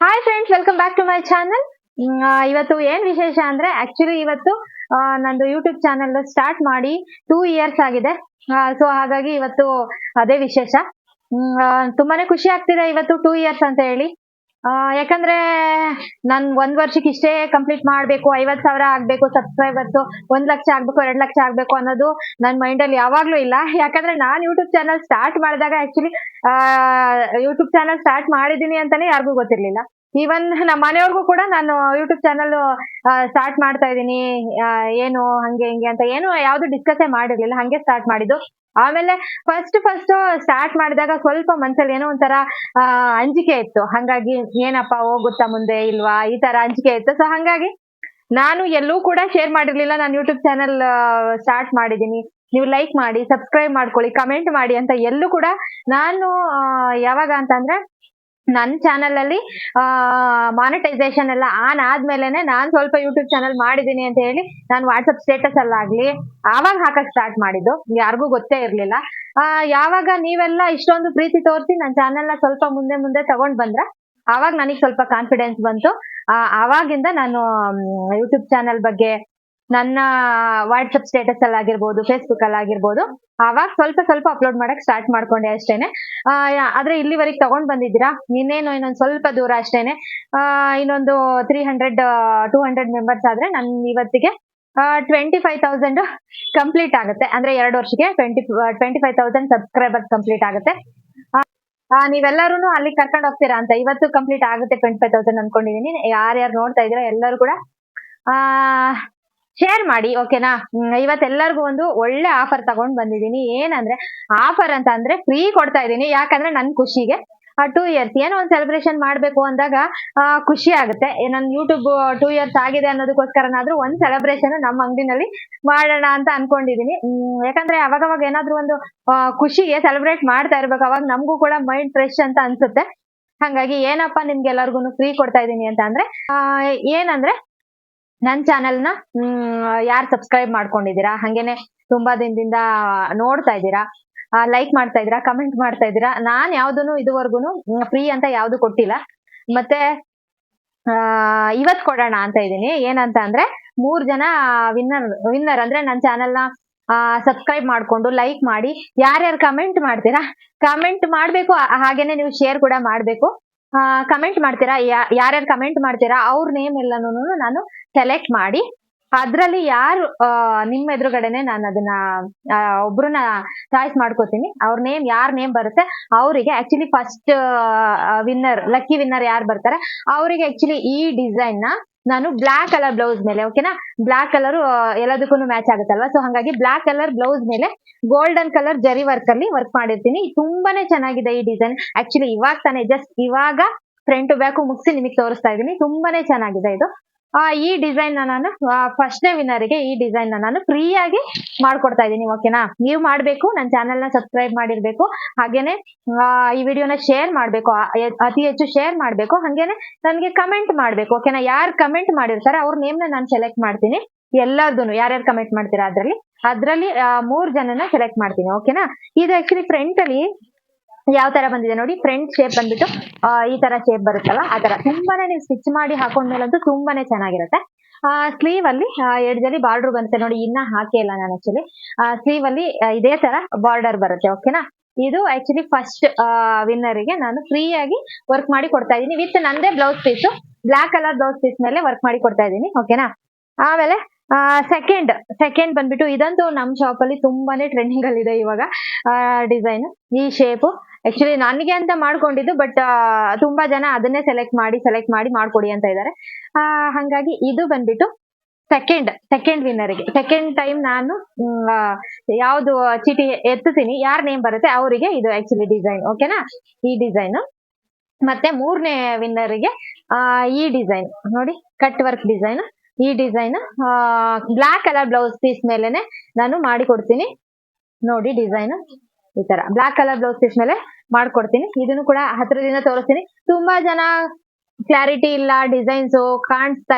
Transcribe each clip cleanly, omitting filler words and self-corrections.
Hi friends, welcome back to my channel. ಇವತ್ತು ಏನ್ ವಿಶೇಷ ಅಂದ್ರೆ ಆಕ್ಚುಲಿ ಇವತ್ತು ನಂದು ಯೂಟ್ಯೂಬ್ ಚಾನಲ್ ಸ್ಟಾರ್ಟ್ ಮಾಡಿ 2 ಇಯರ್ಸ್ ಆಗಿದೆ. ಸೊ ಹಾಗಾಗಿ ಇವತ್ತು ಅದೇ ವಿಶೇಷ. ತುಂಬಾನೇ ಖುಷಿ ಆಗ್ತಿದೆ ಇವತ್ತು 2 ಇಯರ್ಸ್ ಅಂತ ಹೇಳಿ. ಯಾಕಂದ್ರೆ ನಾನ್ 1 ವರ್ಷಕ್ಕೆ ಇಷ್ಟೇ ಕಂಪ್ಲೀಟ್ ಮಾಡ್ಬೇಕು, 50,000 ಆಗ್ಬೇಕು ಸಬ್ಸ್ಕ್ರೈಬರ್ಸ್, 1 ಲಕ್ಷ ಆಗ್ಬೇಕು, 2 ಲಕ್ಷ ಆಗ್ಬೇಕು ಅನ್ನೋದು ನನ್ ಮೈಂಡ್ ಅಲ್ಲಿ ಯಾವಾಗ್ಲೂ ಇಲ್ಲ. ಯಾಕಂದ್ರೆ ನಾನ್ ಯೂಟ್ಯೂಬ್ ಚಾನಲ್ ಸ್ಟಾರ್ಟ್ ಮಾಡಿದಾಗ ಆಕ್ಚುಲಿ ಯೂಟ್ಯೂಬ್ ಚಾನಲ್ ಸ್ಟಾರ್ಟ್ ಮಾಡಿದೀನಿ ಅಂತಾನೆ ಯಾರಿಗೂ ಗೊತ್ತಿರ್ಲಿಲ್ಲ. ಈವನ್ ನಮ್ಮ ಮನೆಯವ್ರಿಗೂ ಕೂಡ ನಾನು ಯೂಟ್ಯೂಬ್ ಚಾನಲ್ ಸ್ಟಾರ್ಟ್ ಮಾಡ್ತಾ ಇದ್ದೀನಿ, ಏನು ಹಂಗೆ ಹಿಂಗೆ ಅಂತ ಏನು ಯಾವ್ದು ಡಿಸ್ಕಸ್ ಮಾಡಿರ್ಲಿಲ್ಲ, ಹಂಗೆ ಸ್ಟಾರ್ಟ್ ಮಾಡಿದ್ದು. ಆಮೇಲೆ ಫಸ್ಟ್ ಸ್ಟಾರ್ಟ್ ಮಾಡಿದಾಗ ಸ್ವಲ್ಪ ಮನ್ಸಲ್ಲಿ ಏನೋ ಒಂಥರ ಅಂಜಿಕೆ ಇತ್ತು. ಹಂಗಾಗಿ ಏನಪ್ಪಾ ಹೋಗುತ್ತಾ ಮುಂದೆ ಇಲ್ವಾ ಈ ತರ ಅಂಜಿಕೆ ಇತ್ತು. ಸೊ ಹಂಗಾಗಿ ನಾನು ಎಲ್ಲೂ ಕೂಡ ಶೇರ್ ಮಾಡಿರ್ಲಿಲ್ಲ ನಾನು ಯೂಟ್ಯೂಬ್ ಚಾನಲ್ ಸ್ಟಾರ್ಟ್ ಮಾಡಿದೀನಿ, ನೀವು ಲೈಕ್ ಮಾಡಿ, ಸಬ್ಸ್ಕ್ರೈಬ್ ಮಾಡ್ಕೊಳ್ಳಿ, ಕಮೆಂಟ್ ಮಾಡಿ ಅಂತ ಎಲ್ಲೂ ಕೂಡ ನಾನು ಯಾವಾಗ ಅಂತಂದ್ರೆ ನನ್ನ ಚಾನಲ್ ಅಲ್ಲಿ ಮಾನಿಟೈಸೇಷನ್ ಎಲ್ಲ ಆನ್ ಆದ್ಮೇಲೆನೆ ನಾನ್ ಸ್ವಲ್ಪ ಯೂಟ್ಯೂಬ್ ಚಾನಲ್ ಮಾಡಿದೀನಿ ಅಂತ ಹೇಳಿ ನಾನು ವಾಟ್ಸಪ್ ಸ್ಟೇಟಸ್ ಅಲ್ಲಾಗ್ಲಿ ಆವಾಗ ಹಾಕಕ್ ಸ್ಟಾರ್ಟ್ ಮಾಡಿದ್ದು, ಯಾರಿಗೂ ಗೊತ್ತೇ ಇರ್ಲಿಲ್ಲ. ಯಾವಾಗ ನೀವೆಲ್ಲ ಇಷ್ಟೊಂದು ಪ್ರೀತಿ ತೋರಿಸಿ ನನ್ನ ಚಾನೆಲ್ ನ ಸ್ವಲ್ಪ ಮುಂದೆ ಮುಂದೆ ತಗೊಂಡ್ ಬಂದ್ರ ಆವಾಗ ನನಗೆ ಸ್ವಲ್ಪ ಕಾನ್ಫಿಡೆನ್ಸ್ ಬಂತು. ಆವಾಗಿಂದ ನಾನು ಯೂಟ್ಯೂಬ್ ಚಾನಲ್ ಬಗ್ಗೆ ನನ್ನ ವಾಟ್ಸಪ್ ಸ್ಟೇಟಸ್ ಅಲ್ಲಿ ಆಗಿರ್ಬೋದು, ಫೇಸ್ಬುಕ್ ಅಲ್ಲಿ ಆಗಿರ್ಬೋದು, ಆವಾಗ ಸ್ವಲ್ಪ ಅಪ್ಲೋಡ್ ಮಾಡಕ್ ಸ್ಟಾರ್ಟ್ ಮಾಡ್ಕೊಂಡೆ ಅಷ್ಟೇನೆ. ಆದ್ರೆ ಇಲ್ಲಿವರೆಗೆ ತಗೊಂಡ್ ಬಂದಿದ್ದೀರಾ, ಇನ್ನೊಂದ್ ಸ್ವಲ್ಪ ದೂರ ಅಷ್ಟೇನೆ. ಇನ್ನೊಂದು 300-200 ಮೆಂಬರ್ಸ್ ಆದ್ರೆ ನನ್ ಇವತ್ತಿಗೆ 25,000 ಕಂಪ್ಲೀಟ್ ಆಗುತ್ತೆ. ಅಂದ್ರೆ 2 ವರ್ಷಕ್ಕೆ 25,000 ಸಬ್ಸ್ಕ್ರೈಬರ್ಸ್ ಕಂಪ್ಲೀಟ್ ಆಗುತ್ತೆ. ನೀವೆಲ್ಲರೂ ಅಲ್ಲಿ ಕರ್ಕೊಂಡು ಹೋಗ್ತೀರಾ ಅಂತ ಇವತ್ತು ಕಂಪ್ಲೀಟ್ ಆಗುತ್ತೆ 25,000 ಅನ್ಕೊಂಡಿದೀನಿ. ಯಾರ್ಯಾರು ನೋಡ್ತಾ ಇದ್ದೀರಾ ಎಲ್ಲರೂ ಕೂಡ ಶೇರ್ ಮಾಡಿ, ಓಕೆನಾ. ಇವತ್ತೆಲ್ಲರಿಗೂ ಒಂದು ಒಳ್ಳೆ ಆಫರ್ ತಗೊಂಡ್ ಬಂದಿದ್ದೀನಿ. ಏನಂದ್ರೆ ಆಫರ್ ಅಂತ ಅಂದ್ರೆ ಫ್ರೀ ಕೊಡ್ತಾ ಇದ್ದೀನಿ. ಯಾಕಂದ್ರೆ ನನ್ ಖುಷಿಗೆ 2 ಇಯರ್ಸ್ ಏನೋ ಒಂದು ಸೆಲೆಬ್ರೇಷನ್ ಮಾಡ್ಬೇಕು ಅಂದಾಗ ಖುಷಿ ಆಗುತ್ತೆ. ನನ್ ಯೂಟ್ಯೂಬ್ 2 ಇಯರ್ಸ್ ಆಗಿದೆ ಅನ್ನೋದಕ್ಕೋಸ್ಕರನಾದ್ರೂ ಒಂದ್ ಸೆಲೆಬ್ರೇಷನ್ ನಮ್ಮ ಅಂಗಡಿನಲ್ಲಿ ಮಾಡೋಣ ಅಂತ ಅನ್ಕೊಂಡಿದೀನಿ. ಯಾಕಂದ್ರೆ ಅವಾಗವಾಗ ಏನಾದ್ರೂ ಒಂದು ಖುಷಿಗೆ ಸೆಲೆಬ್ರೇಟ್ ಮಾಡ್ತಾ ಇರ್ಬೇಕು, ಅವಾಗ ನಮಗೂ ಕೂಡ ಮೈಂಡ್ ಫ್ರೆಶ್ ಅಂತ ಅನ್ಸುತ್ತೆ. ಹಂಗಾಗಿ ಏನಪ್ಪಾ ನಿಮ್ಗೆಲ್ಲರಿಗೂ ಫ್ರೀ ಕೊಡ್ತಾ ಇದೀನಿ ಅಂತ ಅಂದ್ರೆ ಏನಂದ್ರೆ ನನ್ ಚಾನೆಲ್ ನ ಯಾರು ಸಬ್ಸ್ಕ್ರೈಬ್ ಮಾಡ್ಕೊಂಡಿದ್ದೀರಾ, ಹಂಗೇನೆ ತುಂಬಾ ದಿನದಿಂದ ನೋಡ್ತಾ ಇದ್ದೀರಾ, ಲೈಕ್ ಮಾಡ್ತಾ ಇದ್ದೀರಾ, ಕಮೆಂಟ್ ಮಾಡ್ತಾ ಇದ್ದೀರಾ, ನಾನ್ ಯಾವ್ದನ್ನು ಇದುವರೆಗೂ ಫ್ರೀ ಅಂತ ಯಾವ್ದು ಕೊಟ್ಟಿಲ್ಲ. ಮತ್ತೆ ಇವತ್ ಕೊಡೋಣ ಅಂತ ಇದೀನಿ. ಏನಂತ ಅಂದ್ರೆ 3 ಜನ ವಿನ್ನರ್ ಅಂದ್ರೆ ನನ್ನ ಚಾನೆಲ್ ನ ಸಬ್ಸ್ಕ್ರೈಬ್ ಮಾಡ್ಕೊಂಡು ಲೈಕ್ ಮಾಡಿ, ಯಾರ್ಯಾರು ಕಮೆಂಟ್ ಮಾಡ್ತೀರಾ ಕಮೆಂಟ್ ಮಾಡ್ಬೇಕು, ಹಾಗೇನೆ ನೀವು ಶೇರ್ ಕೂಡ ಮಾಡ್ಬೇಕು. ಕಮೆಂಟ್ ಮಾಡ್ತೀರಾ, ಯಾರ್ಯಾರು ಕಮೆಂಟ್ ಮಾಡ್ತೀರಾ ಅವ್ರ ನೇಮ್ ಎಲ್ಲಾನು ನಾನು ಸೆಲೆಕ್ಟ್ ಮಾಡಿ ಅದ್ರಲ್ಲಿ ಯಾರು ನಿಮ್ಮ ಎದುರುಗಡೆನೆ ನಾನು ಅದನ್ನ ಒಬ್ರನ್ನ ಚಾಯ್ಸ್ ಮಾಡ್ಕೋತೀನಿ. ಅವ್ರ ನೇಮ್ ಯಾರ್ ನೇಮ್ ಬರುತ್ತೆ ಅವರಿಗೆ actually first winner, lucky winner ಯಾರು ಬರ್ತಾರೆ ಅವರಿಗೆ ಆಕ್ಚುಲಿ ಈ ಡಿಸೈನ್ ನ ನಾನು ಬ್ಲಾಕ್ ಕಲರ್ ಬ್ಲೌಸ್ ಮೇಲೆ, ಓಕೆನಾ, ಬ್ಲಾಕ್ ಕಲರ್ ಎಲ್ಲದಕ್ಕೂ ಮ್ಯಾಚ್ ಆಗುತ್ತಲ್ವಾ, ಸೊ ಹಾಗಾಗಿ ಬ್ಲಾಕ್ ಕಲರ್ ಬ್ಲೌಸ್ ಮೇಲೆ ಗೋಲ್ಡನ್ ಕಲರ್ ಜರಿ ವರ್ಕ್ ಅಲ್ಲಿ ವರ್ಕ್ ಮಾಡಿರ್ತೀನಿ. ತುಂಬಾನೇ ಚೆನ್ನಾಗಿದೆ ಈ ಡಿಸೈನ್. ಆಕ್ಚುಲಿ ಇವಾಗ ತಾನೇ ಜಸ್ಟ್ ಇವಾಗ ಫ್ರಂಟ್ ಟು ಬ್ಯಾಕ್ ಮುಗಿಸಿ ನಿಮಗೆ ತೋರಿಸ್ತಾ ಇದ್ದೀನಿ. ತುಂಬಾನೇ ಚೆನ್ನಾಗಿದೆ ಇದು. ಈ ಡಿಸೈನ್ ನಾನು ಫಸ್ಟ್ನೇ ವಿನ್ನರ್ಗೆ ಈ ಡಿಸೈನ್ ನಾನು ಫ್ರೀ ಆಗಿ ಮಾಡ್ಕೊಡ್ತಾ ಇದ್ದೀನಿ, ಓಕೆನಾ. ನೀವು ಮಾಡ್ಬೇಕು, ನನ್ನ ಚಾನೆಲ್ ನ ಸಬ್ಸ್ಕ್ರೈಬ್ ಮಾಡಿರ್ಬೇಕು, ಹಾಗೇನೆ ಈ ವಿಡಿಯೋನ ಶೇರ್ ಮಾಡ್ಬೇಕು, ಅತಿ ಹೆಚ್ಚು ಶೇರ್ ಮಾಡ್ಬೇಕು, ಹಾಗೇನೆ ನನಗೆ ಕಮೆಂಟ್ ಮಾಡ್ಬೇಕು, ಓಕೆನಾ. ಯಾರು ಕಮೆಂಟ್ ಮಾಡಿರ್ತಾರೆ ಅವ್ರ ನೇಮ್ ನ ನಾನು ಸೆಲೆಕ್ಟ್ ಮಾಡ್ತೀನಿ. ಎಲ್ಲಾರ್ದು ಯಾರ್ಯಾರು ಕಮೆಂಟ್ ಮಾಡ್ತೀರಾ ಅದ್ರಲ್ಲಿ 3 ಜನನ ಸೆಲೆಕ್ಟ್ ಮಾಡ್ತೀನಿ, ಓಕೆನಾ. ಇದು ಆಕ್ಚುಲಿ ಫ್ರಂಟ್ ಅಲ್ಲಿ ಯಾವ ತರ ಬಂದಿದೆ ನೋಡಿ, ಫ್ರಂಟ್ ಶೇಪ್ ಬಂದ್ಬಿಟ್ಟು ಈ ತರ ಶೇಪ್ ಬರುತ್ತಲ್ಲ ಆ ತರ ತುಂಬಾನೇ ನೀವು ಸ್ಟಿಚ್ ಮಾಡಿ ಹಾಕೊಂಡ್ಮೇಲಂತೂ ತುಂಬಾನೇ ಚೆನ್ನಾಗಿರುತ್ತೆ. ಸ್ಲೀವ್ ಅಲ್ಲಿ ಎಡ್ಜಲ್ಲಿ ಬಾರ್ಡರ್ ಬರುತ್ತೆ ನೋಡಿ, ಇನ್ನ ಹಾಕೇ ಇಲ್ಲ ನಾನು ಆಕ್ಚುಲಿ. ಸ್ಲೀವ್ ಅಲ್ಲಿ ಇದೇ ತರ ಬಾರ್ಡರ್ ಬರುತ್ತೆ, ಓಕೆನಾ. ಇದು ಆಕ್ಚುಲಿ ಫಸ್ಟ್ ವಿನ್ನರ್ ಗೆ ನಾನು ಫ್ರೀ ಆಗಿ ವರ್ಕ್ ಮಾಡಿ ಕೊಡ್ತಾ ಇದ್ದೀನಿ ವಿತ್ ನಂದೇ blouse piece, black colour blouse piece ಮೇಲೆ ವರ್ಕ್ ಮಾಡಿ ಕೊಡ್ತಾ ಇದ್ದೀನಿ, ಓಕೆನಾ. ಆಮೇಲೆ ಸೆಕೆಂಡ್ ಬಂದ್ಬಿಟ್ಟು ಇದಂತೂ ನಮ್ ಶಾಪ್ ಅಲ್ಲಿ ತುಂಬಾನೇ ಟ್ರೆಂಡಿಂಗ್ ಅಲ್ಲಿ ಇದೆ ಇವಾಗ. ಡಿಸೈನ್ ಈ ಶೇಪ್ ಆಕ್ಚುಲಿ ನನಗೆ ಅಂತ ಮಾಡ್ಕೊಂಡಿದ್ದು, ಬಟ್ ತುಂಬಾ ಜನ ಅದನ್ನೇ ಸೆಲೆಕ್ಟ್ ಮಾಡಿ ಮಾಡ್ಕೊಡಿ ಅಂತ ಇದ್ದಾರೆ. ಹಂಗಾಗಿ ಇದು ಬಂದ್ಬಿಟ್ಟು ಸೆಕೆಂಡ್ ವಿನ್ನರ್ಗೆ ಸೆಕೆಂಡ್ ಟೈಮ್ ನಾನು ಯಾವ್ದು ಚೀಟಿ ಎತ್ತುತ್ತೀನಿ, ಯಾರ್ ನೇಮ್ ಬರುತ್ತೆ ಅವರಿಗೆ ಇದು ಆಕ್ಚುಲಿ ಡಿಸೈನ್, ಓಕೆನಾ. ಈ ಡಿಸೈನ್ ಮತ್ತೆ 3ನೇ ವಿನ್ನರ್ಗೆ ಈ ಡಿಸೈನ್ ನೋಡಿ, ಕಟ್ ವರ್ಕ್ ಡಿಸೈನ್. ಈ design black colour blouse piece ಮೇಲೆನೆ ನಾನು ಮಾಡಿ ಕೊಡ್ತೀನಿ ನೋಡಿ. ಡಿಸೈನ್ ಈ ತರ ಬ್ಲಾಕ್ ಕಲರ್ ಬ್ಲೌಸ್ ಪೀಸ್ ಮೇಲೆ ಮಾಡ್ಕೊಡ್ತೀನಿ. ಇದನ್ನು ಕೂಡ ಹತ್ರದಿಂದ ತೋರಿಸ್ತೀನಿ. ತುಂಬಾ ಜನ ಕ್ಲಾರಿಟಿ ಇಲ್ಲ, ಡಿಸೈನ್ಸ್ ಕಾಣಿಸ್ತಾ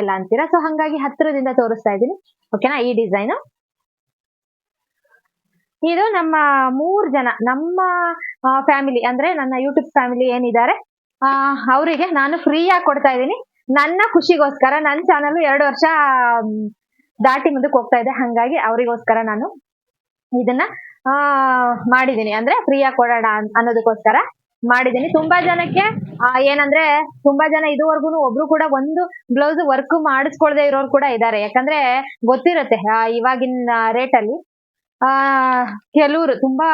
ಇಲ್ಲ ಅಂತೀರಾ, ಸೊ ಹಂಗಾಗಿ ಹತ್ರದಿಂದ ತೋರಿಸ್ತಾ ಇದ್ದೀನಿ, ಓಕೆನಾ. ಈ ಡಿಸೈನ್ ಇದು ನಮ್ಮ 3 ಜನ, ನಮ್ಮ ಫ್ಯಾಮಿಲಿ ಅಂದ್ರೆ ನನ್ನ ಯೂಟ್ಯೂಬ್ ಫ್ಯಾಮಿಲಿ ಏನಿದ್ದಾರೆ ಅವರಿಗೆ ನಾನು ಫ್ರೀ ಆಗಿ ಕೊಡ್ತಾ ಇದ್ದೀನಿ. ನನ್ನ ಖುಷಿಗೋಸ್ಕರ ನನ್ನ ಚಾನಲ್ 2 ವರ್ಷ ದಾಟಿ ಮುಂದಕ್ಕೆ ಹೋಗ್ತಾ ಇದೆ. ಹಂಗಾಗಿ ಅವರಿಗೋಸ್ಕರ ನಾನು ಇದನ್ನ ಮಾಡಿದೀನಿ. ಅಂದ್ರೆ ಫ್ರೀ ಆಗಿ ಕೊಡೋಣ ಅನ್ನೋದಕ್ಕೋಸ್ಕರ ಮಾಡಿದೀನಿ. ತುಂಬಾ ಜನಕ್ಕೆ ಏನಂದ್ರೆ ತುಂಬಾ ಜನ ಇದುವರೆಗೂ ಒಬ್ರು ಕೂಡ ಒಂದು ಬ್ಲೌಸ್ ವರ್ಕ್ ಮಾಡಿಸ್ಕೊಳ್ದೆ ಇರೋರು ಕೂಡ ಇದ್ದಾರೆ. ಯಾಕಂದ್ರೆ ಗೊತ್ತಿರುತ್ತೆ ಇವಾಗಿನ ರೇಟ್ ಅಲ್ಲಿ ಕೆಲವರು ತುಂಬಾ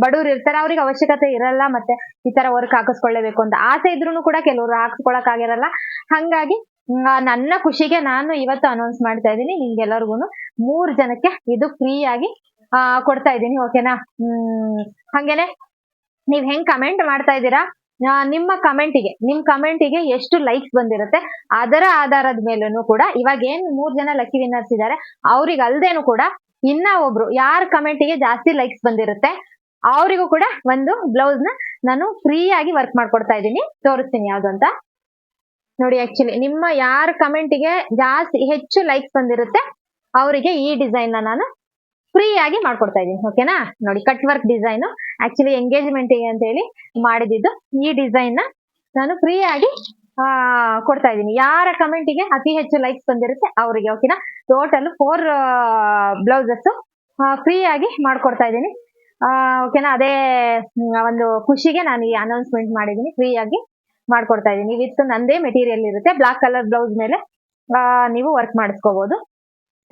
ಬಡವ್ರು ಇರ್ತಾರೆ, ಅವ್ರಿಗೆ ಅವಶ್ಯಕತೆ ಇರಲ್ಲ ಮತ್ತೆ ಈ ತರ ವರ್ಕ್ ಹಾಕಿಸ್ಕೊಳ್ಳೇಬೇಕು ಅಂತ ಆಸೆ ಇದ್ರೂ ಕೂಡ ಕೆಲವರು ಹಾಕಿಸ್ಕೊಳಕ್ ಆಗಿರಲ್ಲ. ಹಂಗಾಗಿ ನನ್ನ ಖುಷಿಗೆ ನಾನು ಇವತ್ತು ಅನೌನ್ಸ್ ಮಾಡ್ತಾ ಇದ್ದೀನಿ, ನಿಮ್ಗೆಲ್ಲರಿಗೂ 3 ಜನಕ್ಕೆ ಇದು ಫ್ರೀ ಆಗಿ ಕೊಡ್ತಾ ಇದ್ದೀನಿ. ಓಕೆನಾ? ಹಂಗೇನೆ ನೀವ್ ಹೆಂಗ್ ಕಮೆಂಟ್ ಮಾಡ್ತಾ ಇದ್ದೀರಾ, ನಿಮ್ಮ ಕಮೆಂಟಿಗೆ ಎಷ್ಟು ಲೈಕ್ಸ್ ಬಂದಿರುತ್ತೆ ಅದರ ಆಧಾರದ ಮೇಲೂ ಕೂಡ ಇವಾಗ ಏನ್ 3 ಜನ ಲಕ್ಕಿ ವಿನ್ನರ್ಸ್ ಇದ್ದಾರೆ ಅವ್ರಿಗೆ ಅಲ್ದೇನು ಕೂಡ ಇನ್ನ ಒಬ್ರು ಯಾರ ಕಮೆಂಟಿಗೆ ಜಾಸ್ತಿ ಲೈಕ್ಸ್ ಬಂದಿರುತ್ತೆ ಅವರಿಗೂ ಕೂಡ ಒಂದು ಬ್ಲೌಸ್ ನ ನಾನು ಫ್ರೀ ಆಗಿ ವರ್ಕ್ ಮಾಡ್ಕೊಡ್ತಾ ಇದ್ದೀನಿ. ತೋರಿಸ್ತೀನಿ ಯಾವ್ದು ಅಂತ ನೋಡಿ. ಆಕ್ಚುಲಿ ನಿಮ್ಮ ಯಾರ ಕಮೆಂಟಿಗೆ ಜಾಸ್ತಿ ಹೆಚ್ಚು ಲೈಕ್ಸ್ ಬಂದಿರುತ್ತೆ ಅವರಿಗೆ ಈ ಡಿಸೈನ್ ನ ನಾನು ಫ್ರೀ ಆಗಿ ಮಾಡ್ಕೊಡ್ತಾ ಇದ್ದೀನಿ. ಓಕೆನಾ? ನೋಡಿ, cut work design actually engagement ಅಂತ ಹೇಳಿ ಮಾಡಿದ್ದು. ಈ ಡಿಸೈನ್ ನ ನಾನು ಫ್ರೀ ಆಗಿ ಕೊಡ್ತಾ ಇದ್ದೀನಿ ಯಾರ ಕಮೆಂಟಿಗೆ ಅತಿ ಹೆಚ್ಚು ಲೈಕ್ಸ್ ಬಂದಿರುತ್ತೆ ಅವರಿಗೆ. ಓಕೆನಾ? ಟೋಟಲ್ 4 ಬ್ಲೌಸಸ್ ಫ್ರೀ ಆಗಿ ಮಾಡ್ಕೊಡ್ತಾ ಇದ್ದೀನಿ. ಓಕೆನಾ? ಅದೇ ಒಂದು ಖುಷಿಗೆ ನಾನು ಈ ಅನೌನ್ಸ್ಮೆಂಟ್ ಮಾಡಿದ್ದೀನಿ. ಫ್ರೀ ಆಗಿ ಮಾಡ್ಕೊಡ್ತಾ ಇದ್ದೀನಿ. ವಿತ್ ನಂದೇ ಮೆಟೀರಿಯಲ್ ಇರುತ್ತೆ. ಬ್ಲಾಕ್ ಕಲರ್ ಬ್ಲೌಸ್ ಮೇಲೆ ನೀವು ವರ್ಕ್ ಮಾಡಿಸ್ಕೋಬಹುದು.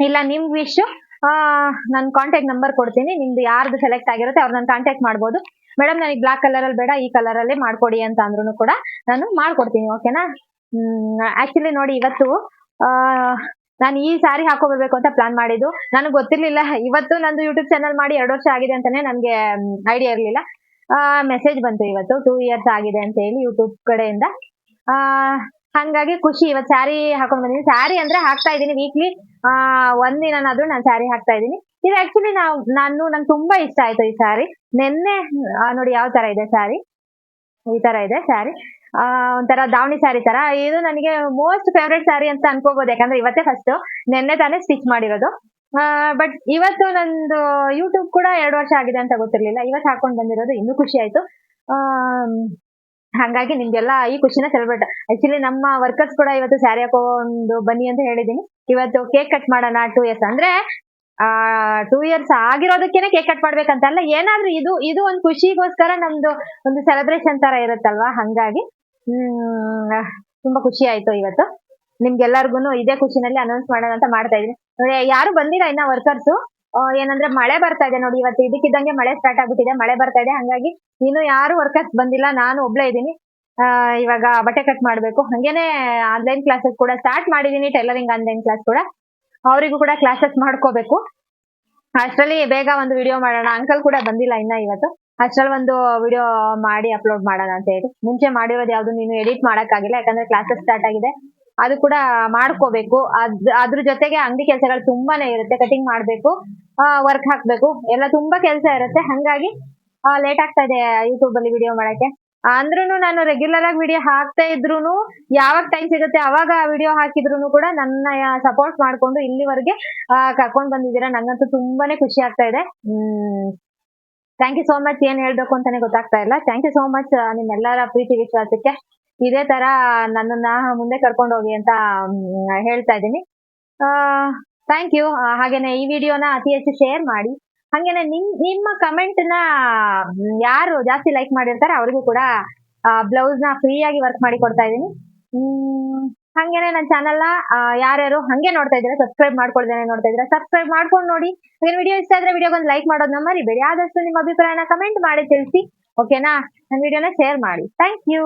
ಇಲ್ಲ ನಿಮ್ ವಿಶ್ ನಾನು ಕಾಂಟ್ಯಾಕ್ಟ್ ನಂಬರ್ ಕೊಡ್ತೀನಿ. ನಿಮ್ದು ಯಾರ್ದು ಸೆಲೆಕ್ಟ್ ಆಗಿರುತ್ತೆ ಅವ್ರು ನಾನು ಕಾಂಟ್ಯಾಕ್ಟ್ ಮಾಡ್ಬೋದು. ಮೇಡಮ್ ನನಗೆ ಬ್ಲಾಕ್ ಕಲರ್ ಅಲ್ಲಿ ಬೇಡ, ಈ ಕಲರ್ ಅಲ್ಲೇ ಮಾಡ್ಕೊಡಿ ಅಂತ ಅಂದ್ರೂ ಕೂಡ ನಾನು ಮಾಡ್ಕೊಡ್ತೀನಿ. ಓಕೆನಾ? ಆಕ್ಚುಲಿ ನೋಡಿ, ಇವತ್ತು ನಾನು ಈ ಸಾರಿ ಹಾಕೋಬರ್ಬೇಕು ಅಂತ ಪ್ಲಾನ್ ಮಾಡಿದ್ದು. ನನಗೆ ಗೊತ್ತಿರ್ಲಿಲ್ಲ. ಇವತ್ತು ನಂದು ಯೂಟ್ಯೂಬ್ ಚಾನಲ್ ಮಾಡಿ 2 ವರ್ಷ ಆಗಿದೆ ಅಂತಾನೆ ನನ್ಗೆ ಐಡಿಯಾ ಇರ್ಲಿಲ್ಲ. ಮೆಸೇಜ್ ಬಂತು ಇವತ್ತು 2 ಇಯರ್ಸ್ ಆಗಿದೆ ಅಂತ ಹೇಳಿ ಯೂಟ್ಯೂಬ್ ಕಡೆಯಿಂದ. ಹಂಗಾಗಿ ಖುಷಿ. ಇವತ್ತು ಸ್ಯಾರಿ ಹಾಕೊಂಡ್ ಬಂದಿದ್ದೀನಿ. ಸ್ಯಾರಿ ಅಂದ್ರೆ ಹಾಕ್ತಾ ಇದ್ದೀನಿ ವೀಕ್ಲಿ ಒಂದಿನಾದ್ರೂ ನಾನು ಸ್ಯಾರಿ ಹಾಕ್ತಾ ಇದ್ದೀನಿ. ಇದು ಆಕ್ಚುಲಿ ನಂಗೆ ತುಂಬಾ ಇಷ್ಟ ಆಯ್ತು ಈ ಸ್ಯಾರಿ. ನೆನ್ನೆ ನೋಡಿ ಯಾವ ತರ ಇದೆ ಸ್ಯಾರಿ. ಈ ತರ ಇದೆ ಸ್ಯಾರಿ. ಒಂಥರ ದಾವಣಿ ಸ್ಯಾರಿ ತರ. ಇದು ನನಗೆ ಮೋಸ್ಟ್ ಫೇವ್ರೇಟ್ ಸ್ಯಾರಿ ಅಂತ ಅನ್ಕೋಬಹುದು. ಯಾಕಂದ್ರೆ ಇವತ್ತೇ ಫಸ್ಟ್, ನೆನ್ನೆ ತಾನೇ ಸ್ಟಿಚ್ ಮಾಡಿರೋದು. ಬಟ್ ಇವತ್ತು ನಂದು ಯೂಟ್ಯೂಬ್ ಕೂಡ 2 ವರ್ಷ ಆಗಿದೆ ಅಂತ ಗೊತ್ತಿರ್ಲಿಲ್ಲ. ಇವತ್ತು ಹಾಕೊಂಡ್ ಬಂದಿರೋದು ಇನ್ನೂ ಖುಷಿ ಆಯ್ತು. ಹಂಗಾಗಿ ನಿಮ್ಗೆಲ್ಲ ಈ ಖುಷಿನ ಸೆಲೆಬ್ರೇಟ್. ಆಕ್ಚುಲಿ ನಮ್ಮ ವರ್ಕರ್ಸ್ ಕೂಡ ಇವತ್ತು ಸ್ಯಾರಿ ಹಾಕೊಂಡು ಬನ್ನಿ ಅಂತ ಹೇಳಿದೀನಿ. ಇವತ್ತು ಕೇಕ್ ಕಟ್ ಮಾಡೋಣ. 2 ಇಯರ್ಸ್ ಅಂದ್ರೆ 2 ಇಯರ್ಸ್ ಆಗಿರೋದಕ್ಕೇನೆ ಕೇಕ್ ಕಟ್ ಮಾಡ್ಬೇಕಂತಲ್ಲ, ಏನಾದ್ರೂ ಇದು ಒಂದು ಖುಷಿಗೋಸ್ಕರ ನಮ್ದು ಒಂದು ಸೆಲೆಬ್ರೇಷನ್ ತರ ಇರುತ್ತಲ್ವಾ. ಹಂಗಾಗಿ ತುಂಬಾ ಖುಷಿ ಆಯ್ತು ಇವತ್ತು. ನಿಮ್ಗೆಲ್ಲರಿಗೂ ಇದೇ ಖುಷಿನಲ್ಲಿ ಅನೌನ್ಸ್ ಮಾಡೋಣ ಅಂತ ಮಾಡ್ತಾ ಇದೀನಿ. ನೋಡಿ, ಯಾರು ಬಂದಿಲ್ಲ ಇನ್ನ ವರ್ಕರ್ಸ್. ಏನಂದ್ರೆ ಮಳೆ ಬರ್ತಾ ಇದೆ ನೋಡಿ. ಇವತ್ತು ಇದಕ್ಕಿದ್ದಂಗೆ ಮಳೆ ಸ್ಟಾರ್ಟ್ ಆಗ್ಬಿಟ್ಟಿದೆ. ಮಳೆ ಬರ್ತಾ ಇದೆ. ಹಂಗಾಗಿ ಇನ್ನು ಯಾರು ವರ್ಕರ್ಸ್ ಬಂದಿಲ್ಲ. ನಾನು ಒಬ್ಳೇ ಇದ್ದೀನಿ. ಇವಾಗ ಬಟ್ಟೆ ಕಟ್ ಮಾಡ್ಬೇಕು. ಹಂಗೇನೆ ಆನ್ಲೈನ್ ಕ್ಲಾಸಸ್ ಕೂಡ ಸ್ಟಾರ್ಟ್ ಮಾಡಿದೀನಿ. ಟೈಲರಿಂಗ್ ಆನ್ಲೈನ್ ಕ್ಲಾಸ್ ಕೂಡ, ಅವರಿಗೂ ಕೂಡ ಕ್ಲಾಸಸ್ ಮಾಡ್ಕೋಬೇಕು. ಅಷ್ಟರಲ್ಲಿ ಬೇಗ ಒಂದು ವಿಡಿಯೋ ಮಾಡೋಣ. ಅಂಕಲ್ ಕೂಡ ಬಂದಿಲ್ಲ ಇನ್ನ ಇವತ್ತು. ಅಷ್ಟ್ರಲ್ಲಿ ಒಂದು ವಿಡಿಯೋ ಮಾಡಿ ಅಪ್ಲೋಡ್ ಮಾಡೋಣ ಅಂತ ಹೇಳಿ. ಮುಂಚೆ ಮಾಡಿರೋದು ಯಾವ್ದು ನೀನು ಎಡಿಟ್ ಮಾಡಕ್ಕಾಗಿಲ್ಲ, ಯಾಕಂದ್ರೆ ಕ್ಲಾಸಸ್ ಸ್ಟಾರ್ಟ್ ಆಗಿದೆ. ಅದು ಕೂಡ ಮಾಡ್ಕೋಬೇಕು. ಅದ್ರ ಜೊತೆಗೆ ಅಂಗಡಿ ಕೆಲಸಗಳು ತುಂಬಾನೇ ಇರುತ್ತೆ. ಕಟಿಂಗ್ ಮಾಡ್ಬೇಕು, ವರ್ಕ್ ಹಾಕ್ಬೇಕು, ಎಲ್ಲ ತುಂಬಾ ಕೆಲಸ ಇರುತ್ತೆ. ಹಂಗಾಗಿ ಲೇಟ್ ಆಗ್ತಾ ಇದೆ ಯೂಟ್ಯೂಬ್ ಅಲ್ಲಿ ವಿಡಿಯೋ ಮಾಡಕ್ಕೆ. ಅಂದ್ರೂ ನಾನು ರೆಗ್ಯುಲರ್ ಆಗಿ ವಿಡಿಯೋ ಹಾಕ್ತಾ ಇದ್ರು, ಯಾವಾಗ ಟೈಮ್ ಸಿಗುತ್ತೆ ಅವಾಗ ವಿಡಿಯೋ ಹಾಕಿದ್ರು ಕೂಡ ನನ್ನ ಸಪೋರ್ಟ್ ಮಾಡ್ಕೊಂಡು ಇಲ್ಲಿವರೆಗೆ ಕರ್ಕೊಂಡ್ ಬಂದಿದ್ದೀರಾ. ನಂಗಂತೂ ತುಂಬಾನೇ ಖುಷಿ ಆಗ್ತಾ ಇದೆ. Thank you so much. ಏನ್ ಹೇಳ್ಬೇಕು ಅಂತಾನೆ ಗೊತ್ತಾಗ್ತಾ ಇಲ್ಲ. ಥ್ಯಾಂಕ್ ಯು ಸೋ ಮಚ್ ನಿಮ್ಮೆಲ್ಲರ ಪ್ರೀತಿ ವಿಶ್ವಾಸಕ್ಕೆ. ಇದೇ ತರ ನನ್ನನ್ನ ಮುಂದೆ ಕರ್ಕೊಂಡು ಹೋಗಿ ಅಂತ ಹೇಳ್ತಾ ಇದ್ದೀನಿ. Thank you. ಹಾಗೇನೆ ಈ ವಿಡಿಯೋನ ಅತಿ ಹೆಚ್ಚು ಶೇರ್ ಮಾಡಿ. ಹಾಗೇನೆ ನಿಮ್ಮ ಕಮೆಂಟ್ ನ ಯಾರು ಜಾಸ್ತಿ ಲೈಕ್ ಮಾಡಿರ್ತಾರೆ ಅವ್ರಿಗೂ ಕೂಡ ಬ್ಲೌಸ್ ನ ಫ್ರೀ ಆಗಿ ವರ್ಕ್ ಮಾಡಿ ಕೊಡ್ತಾ ಇದೀನಿ. ಹಂಗೇನೆ ನನ್ನ ಚಾನಲ್ ನ ಯಾರ್ಯಾರು ಹಂಗೆ ನೋಡ್ತಾ ಇದ್ದೀರಾ, ಸಬ್ಸ್ಕ್ರೈಬ್ ಮಾಡ್ಕೊಳ್ದೇನೆ ನೋಡ್ತಾ ಇದ್ದೀರಾ, ಸಬ್ಸ್ಕ್ರೈಬ್ ಮಾಡ್ಕೊಂಡು ನೋಡಿ. ಹಾಗೆ ವಿಡಿಯೋ ಇಷ್ಟ ಆದ್ರೆ ವಿಡಿಯೋಗೊಂದು ಲೈಕ್ ಮಾಡೋದನ್ನ ಮರಿಬೇಡಿ. ಆದಷ್ಟು ನಿಮ್ಮ ಅಭಿಪ್ರಾಯನ ಕಮೆಂಟ್ ಮಾಡಿ ತಿಳಿಸಿ. ಓಕೆನಾ? ನನ್ನ ವಿಡಿಯೋನ ಶೇರ್ ಮಾಡಿ. Thank you.